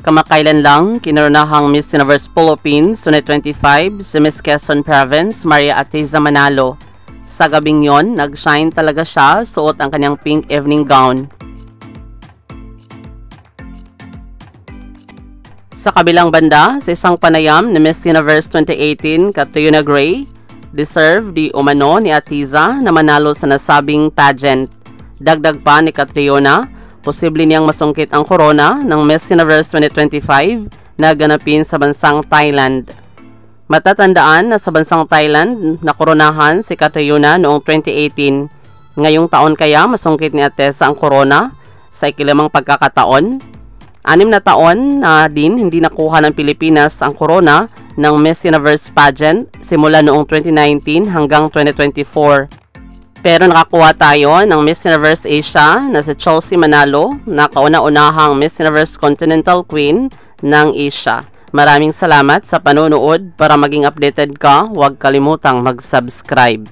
Kamakailan lang, kinarunahang Miss Universe Philippines 2025 si Miss Quezon Province, Maria Atiza Manalo. Sa gabing yon, nag-shine talaga siya, suot ang kanyang pink evening gown. Sa kabilang banda, sa isang panayam ni Miss Universe 2018, Catriona Gray, deserve di umano ni Atiza na manalo sa nasabing pageant. Dagdag pa ni Catriona, posible niyang masungkit ang corona ng Miss Universe 2025 na ganapin sa bansang Thailand. Matatandaan na sa bansang Thailand nakoronahan si Catriona noong 2018. Ngayong taon kaya masungkit ni Atiza ang corona sa ikilimang pagkakataon. 6 na taon na din hindi nakuha ng Pilipinas ang corona ng Miss Universe pageant simula noong 2019 hanggang 2024. Pero nakakuha tayo ng Miss Universe Asia na si Chelsea Manalo na kauna-unahang Miss Universe Continental Queen ng Asia. Maraming salamat sa panonood. Para maging updated ka, huwag kalimutang mag-subscribe.